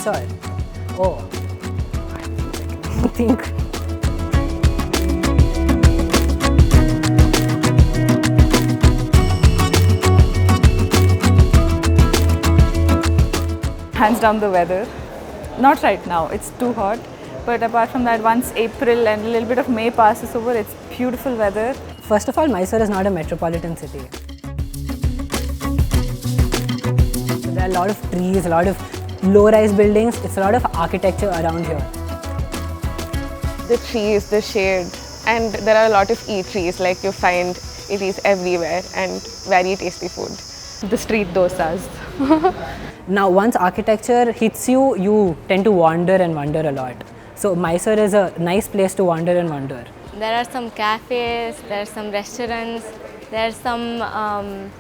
Mysore. Oh, I think. Hands down the weather. Not right now, it's too hot. But apart from that, once April and a little bit of May passes over, it's beautiful weather. First of all, Mysore is not a metropolitan city. There are a lot of trees, a lot of low-rise buildings. It's a lot of architecture around here. The trees, the shade, and there are a lot of eateries, like you find eateries everywhere and very tasty food. The street dosas. Now, once architecture hits you, you tend to wander and wonder a lot. So Mysore is a nice place to wander and wonder. There are some cafes, there are some restaurants, there are some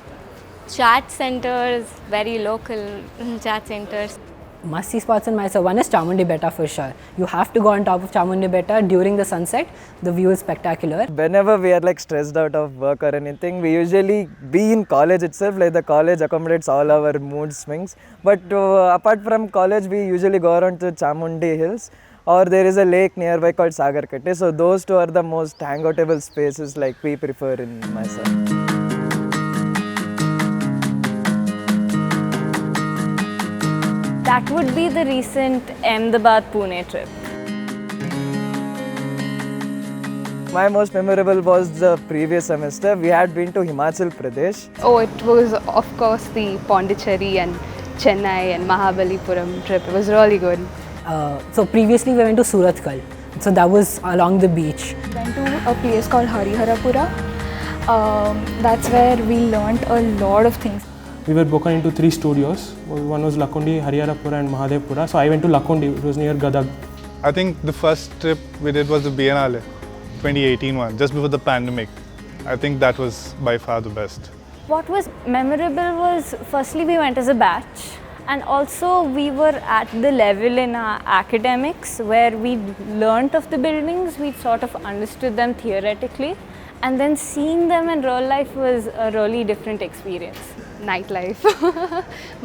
chat centers, very local chat centers. Must-see spots in Mysore. One is Chamundi Betta for sure. You have to go on top of Chamundi Betta during the sunset. The view is spectacular. Whenever we are like stressed out of work or anything, we usually be in college itself. Like the college accommodates all our mood swings. But apart from college, we usually go around to Chamundi Hills, or there is a lake nearby called Sagarkatte. So those two are the most hangoutable spaces like we prefer in Mysore. That would be the recent Ahmedabad-Pune trip. My most memorable was the previous semester. We had been to Himachal Pradesh. Oh, it was of course the Pondicherry and Chennai and Mahabalipuram trip. It was really good. So previously we went to Surathkal. So that was along the beach. Went to a place called Hariharapura. That's where we learnt a lot of things. We were broken into 3 studios. One was Lakundi, Hariharapura and Mahadevpura. So I went to Lakundi, it was near Gadag. I think the first trip we did was the Biennale, 2018 one, just before the pandemic. I think that was by far the best. What was memorable was, firstly we went as a batch, and also we were at the level in our academics where we learnt of the buildings, we sort of understood them theoretically, and then seeing them in real life was a really different experience. Nightlife.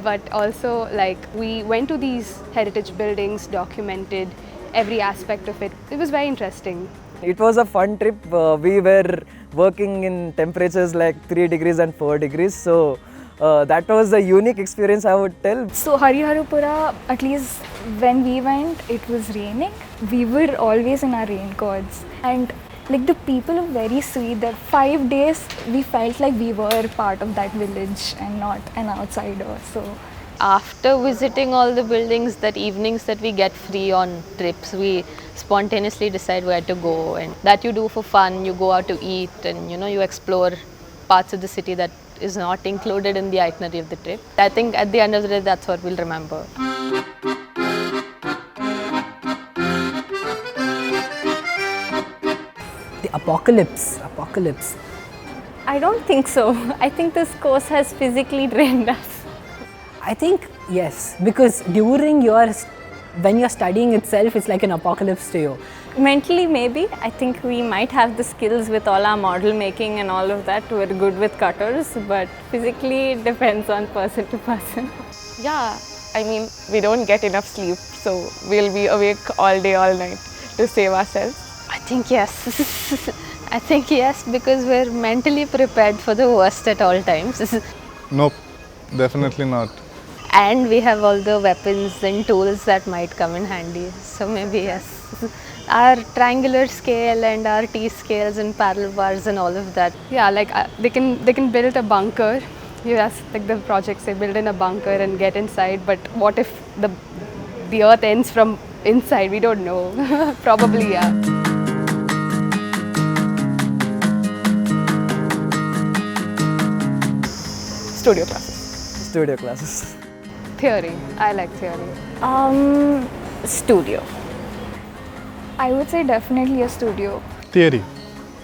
But also like we went to these heritage buildings, documented every aspect of it. It was very interesting. It was a fun trip. We were working in temperatures like 3 degrees and 4 degrees. So that was a unique experience, I would tell. So Hariharapura, at least when we went, it was raining. We were always in our raincoats, and like the people are very sweet. That 5 days we felt like we were part of that village and not an outsider. So After visiting all the buildings, that evenings that we get free on trips, we spontaneously decide where to go, and that you do for fun. You go out to eat, and you explore parts of the city that is not included in the itinerary of the trip. I think at the end of the day, that's what we'll remember. The apocalypse. I don't think so. I think this course has physically drained us. I think yes, because when you're studying itself, it's like an apocalypse to you. Mentally, maybe. I think we might have the skills with all our model making and all of that. We're good with cutters, but physically it depends on person to person. Yeah, I mean, we don't get enough sleep, so we'll be awake all day, all night to save ourselves. I think yes. I think yes, because we're mentally prepared for the worst at all times. Nope, definitely not. And we have all the weapons and tools that might come in handy. So maybe yes. Our triangular scale and our T-scales and parallel bars and all of that. Yeah, like they can build a bunker. Yes, like the projects say, build in a bunker and get inside. But what if the earth ends from inside? We don't know. Probably, yeah. Studio classes. Studio classes. Theory. I like theory. Studio. I would say definitely a studio. Theory.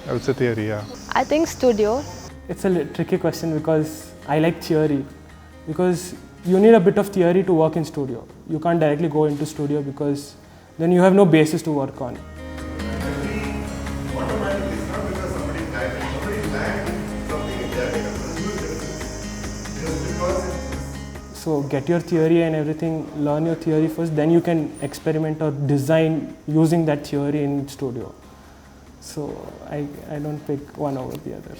I would say theory, yeah. I think studio. It's a tricky question because I like theory. Because you need a bit of theory to work in studio. You can't directly go into studio because then you have no basis to work on. So get your theory and everything, learn your theory first, then you can experiment or design using that theory in studio. So I don't pick one over the other.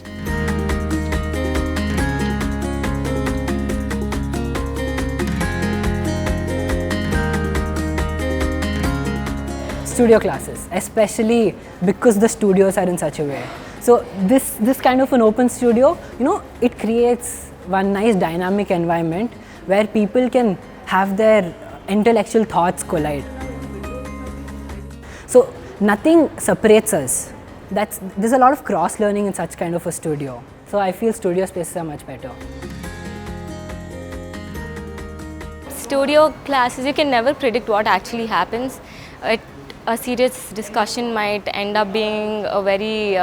Studio classes, especially because the studios are in such a way. So this kind of an open studio, it creates one nice dynamic environment where people can have their intellectual thoughts collide. So nothing separates us. There's a lot of cross learning in such kind of a studio. So I feel studio spaces are much better. Studio classes, you can never predict what actually happens. A serious discussion might end up being a very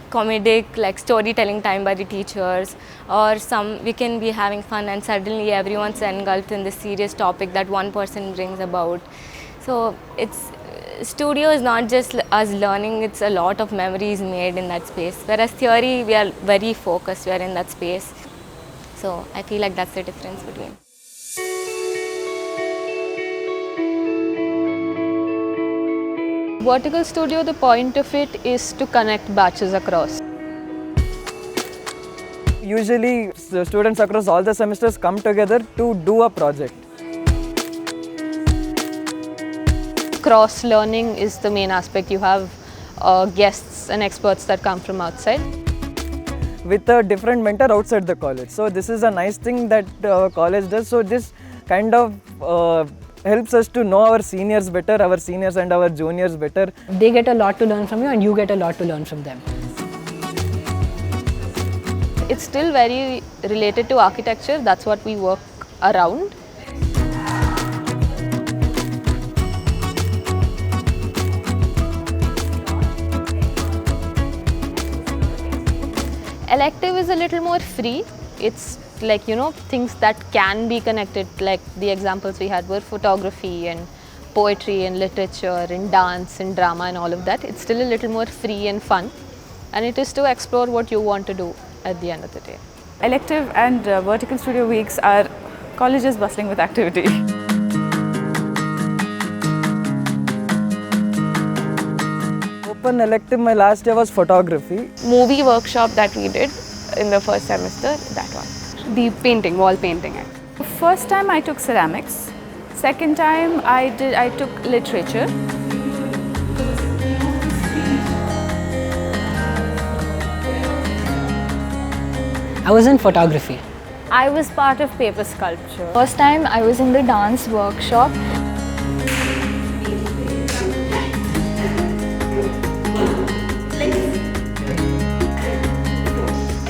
comedic, like storytelling time by the teachers, or we can be having fun and suddenly everyone's engulfed in this serious topic that one person brings about. So studio is not just us learning, it's a lot of memories made in that space. Whereas theory, we are very focused, we are in that space. So I feel like that's the difference between. Vertical studio, the point of it is to connect batches across. Usually, the students across all the semesters come together to do a project. Cross learning is the main aspect. You have guests and experts that come from outside. With a different mentor outside the college. So this is a nice thing that college does. So this kind of helps us to know our seniors better, our seniors and our juniors better. They get a lot to learn from you and you get a lot to learn from them. It's still very related to architecture. That's what we work around. Elective is a little more free. It's like, things that can be connected, like the examples we had were photography and poetry and literature and dance and drama and all of that. It's still a little more free and fun, and it is to explore what you want to do at the end of the day. Elective and vertical studio weeks are colleges bustling with activity. Open elective, my last year was photography. Movie workshop that we did in the first semester, that one. The painting, wall painting. First time I took ceramics. Second time I took literature. I was in photography. I was part of paper sculpture. First time I was in the dance workshop.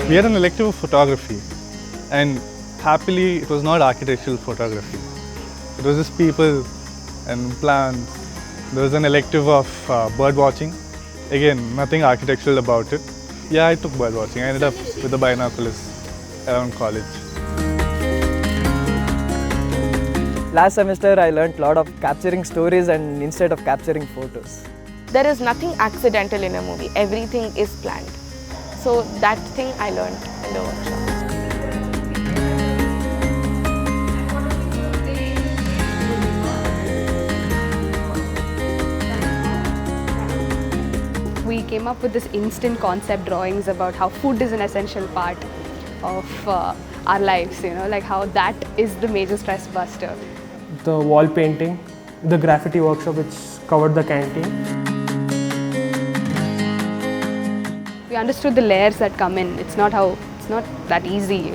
We had an elective of photography, and happily it was not architectural photography. It was just people and plants. There was an elective of bird watching. Again, nothing architectural about it. Yeah, I took bird watching. I ended up with the binoculars around college. Last semester I learned a lot of capturing stories and instead of capturing photos. There is nothing accidental in a movie. Everything is planned. So that thing I learned in the workshop. We came up with this instant concept drawings about how food is an essential part of our lives, like how that is the major stress buster. The wall painting, the graffiti workshop which covered the canteen. We understood the layers that come in. It's not that easy,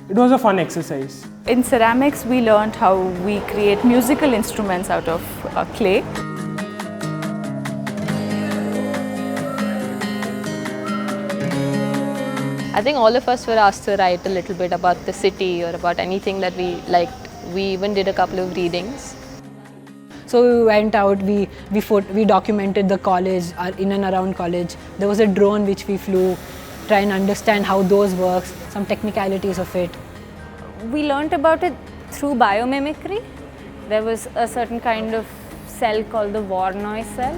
It was a fun exercise. In ceramics, we learned how we create musical instruments out of clay. I think all of us were asked to write a little bit about the city or about anything that we liked. We even did a couple of readings. So we went out, we documented the college, in and around college. There was a drone which we flew, try and understand how those works, some technicalities of it. We learnt about it through biomimicry. There was a certain kind of cell called the Voronoi cell.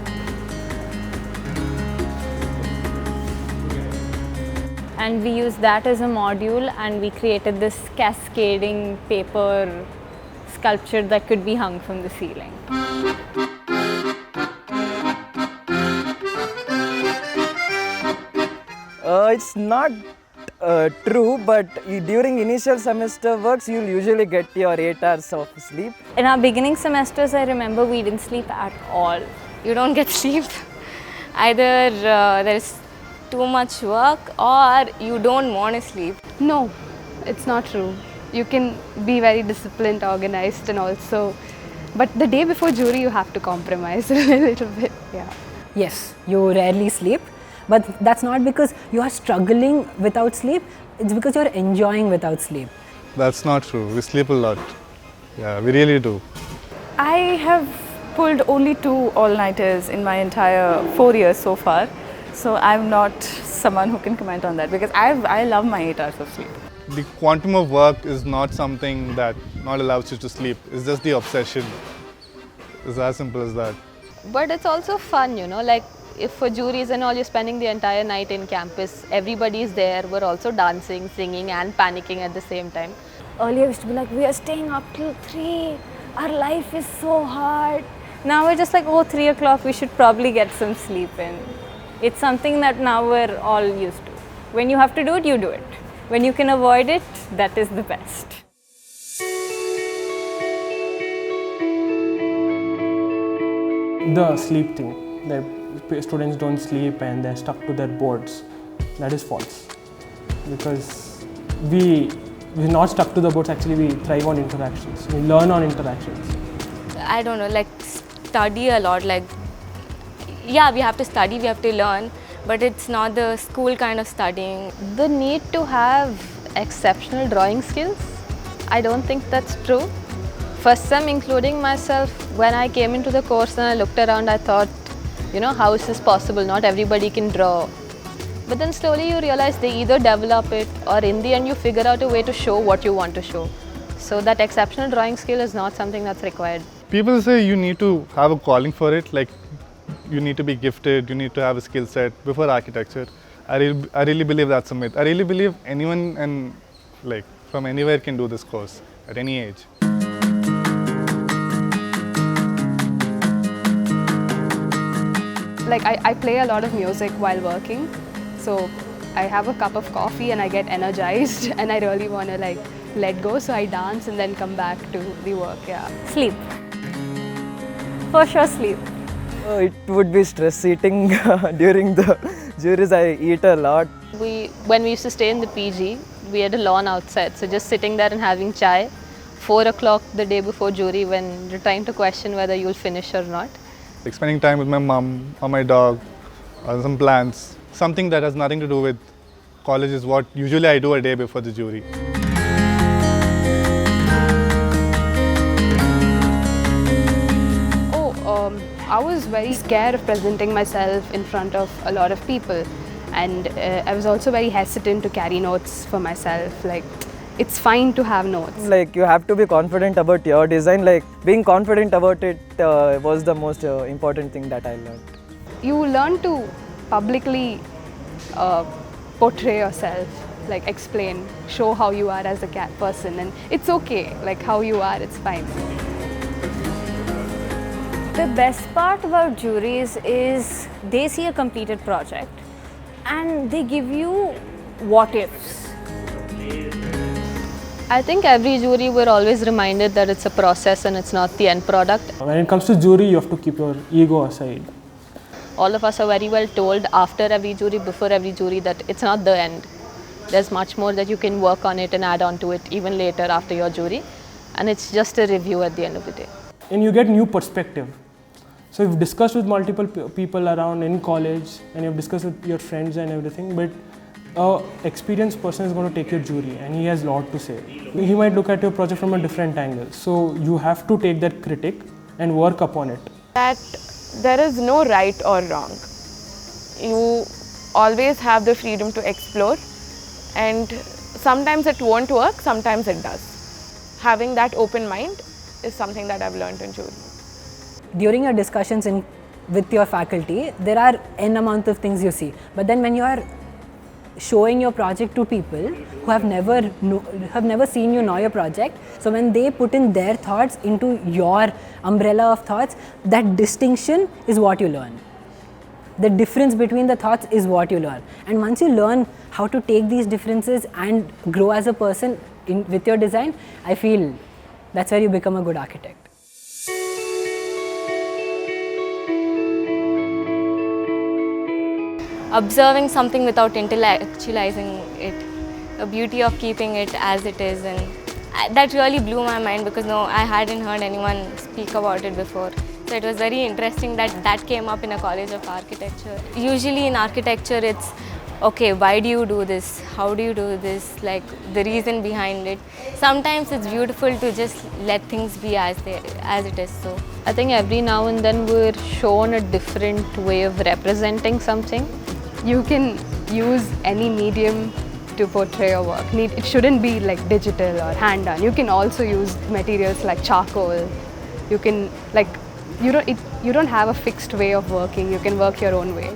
and we used that as a module, and we created this cascading paper sculpture that could be hung from the ceiling. It's not true, but during initial semester works, you'll usually get your 8 hours of sleep. In our beginning semesters, I remember we didn't sleep at all. You don't get sleep. Either there is too much work or you don't want to sleep. No, it's not true. You can be very disciplined, organized, and also, but the day before jury, you have to compromise a little bit. Yeah. Yes, you rarely sleep, but that's not because you are struggling without sleep, it's because you're enjoying without sleep. That's not true. We sleep a lot. Yeah, we really do. I have pulled only 2 all-nighters in my entire 4 years so far. So I'm not someone who can comment on that because I love my 8 hours of sleep. The quantum of work is not something that not allows you to sleep. It's just the obsession. It's as simple as that. But it's also fun, you know, like if for juries and all, you're spending the entire night in campus, everybody is there, we're also dancing, singing and panicking at the same time. Earlier, we used to be like, we are staying up till 3, our life is so hard. Now we're just like, oh, 3 o'clock, we should probably get some sleep in. It's something that now we're all used to. When you have to do it, you do it. When you can avoid it, that is the best. The sleep thing, that students don't sleep and they're stuck to their boards, that is false. Because we're not stuck to the boards, actually we thrive on interactions, we learn on interactions. I don't know, like study a lot, like yeah, we have to study, we have to learn, but it's not the school kind of studying. The need to have exceptional drawing skills, I don't think that's true. First sem, including myself, when I came into the course and I looked around, I thought, you know, how is this possible? Not everybody can draw. But then slowly you realize they either develop it or in the end you figure out a way to show what you want to show. So that exceptional drawing skill is not something that's required. People say you need to have a calling for it, like you need to be gifted, you need to have a skill set before architecture. I really believe that's a myth. I really believe anyone and like from anywhere can do this course at any age. Like I play a lot of music while working, so I have a cup of coffee and I get energized and I really want to like let go, so I dance and then come back to the work. Yeah. Sleep. For sure, sleep. It would be stress eating during the juries. I eat a lot. When we used to stay in the PG, we had a lawn outside, so just sitting there and having chai, 4 o'clock the day before jury when you're trying to question whether you'll finish or not. Like spending time with my mom or my dog or some plants. Something that has nothing to do with college is what usually I do a day before the jury. I was very scared of presenting myself in front of a lot of people, and I was also very hesitant to carry notes for myself. Like, it's fine to have notes. Like, you have to be confident about your design. Like, being confident about it was the most important thing that I learned. You learn to publicly portray yourself, like explain, show how you are as a person, and it's okay, like how you are, it's fine. The best part about juries is they see a completed project and they give you what ifs. I think every jury we're always reminded that it's a process and it's not the end product. When it comes to jury, you have to keep your ego aside. All of us are very well told after every jury, before every jury, that it's not the end. There's much more that you can work on it and add on to it even later after your jury, and it's just a review at the end of the day. And you get new perspective. So you've discussed with multiple people around in college and you've discussed with your friends and everything, but an experienced person is going to take your jury and he has a lot to say. He might look at your project from a different angle. So you have to take that critic and work upon it. That there is no right or wrong. You always have the freedom to explore, and sometimes it won't work, sometimes it does. Having that open mind is something that I've learned in jury. During your discussions with your faculty, there are n amount of things you see. But then when you are showing your project to people who have never seen you know your project. So when they put in their thoughts into your umbrella of thoughts, that distinction is what you learn. The difference between the thoughts is what you learn. And once you learn how to take these differences and grow as a person with your design, I feel that's where you become a good architect. Observing something without intellectualizing it, the beauty of keeping it as it is, and that really blew my mind because I hadn't heard anyone speak about it before. So it was very interesting that came up in a college of architecture. Usually in architecture it's, okay, why do you do this? How do you do this? Like the reason behind it. Sometimes it's beautiful to just let things be as it is. So I think every now and then we're shown a different way of representing something. You can use any medium to portray your work. It shouldn't be like digital or hand done. You can also use materials like charcoal. You can you don't have a fixed way of working. You can work your own way.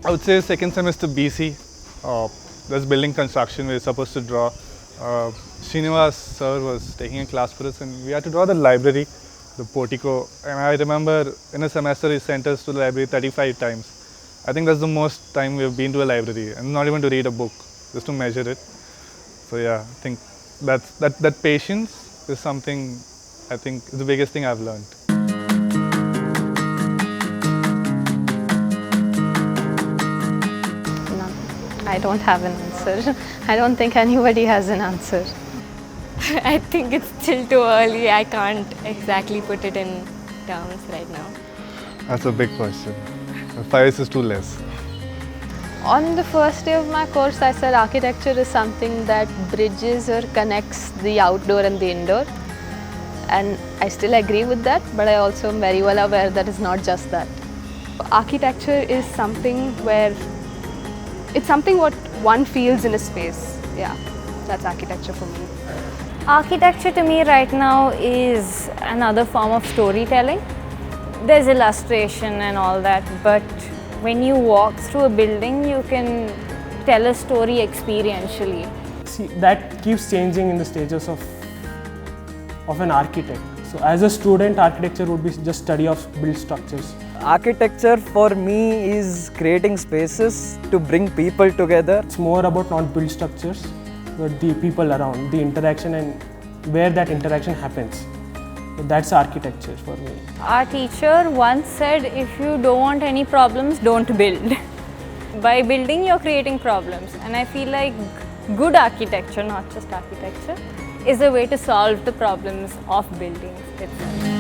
I would say second semester BC, there's building construction. We were supposed to draw. Srinivas sir was taking a class for us and we had to draw the library, the portico. And I remember in a semester he sent us to the library 35 times. I think that's the most time we've been to a library and not even to read a book, just to measure it. So yeah, I think that patience is something I think is the biggest thing I've learned. I don't have an answer. I don't think anybody has an answer. I think it's still too early. I can't exactly put it in terms right now. That's a big question. 5 years is too less. On the first day of my course, I said architecture is something that bridges or connects the outdoor and the indoor. And I still agree with that, but I also am very well aware that it's not just that. Architecture is something where it's something what one feels in a space. Yeah, that's architecture for me. Architecture to me right now is another form of storytelling. There's illustration and all that, but when you walk through a building, you can tell a story experientially. See, that keeps changing in the stages of an architect. So as a student, architecture would be just study of built structures. Architecture for me is creating spaces to bring people together. It's more about not built structures, but the people around, the interaction and where that interaction happens. So that's architecture for me. Our teacher once said, if you don't want any problems, don't build. By building, you're creating problems. And I feel like good architecture, not just architecture, is a way to solve the problems of buildings itself.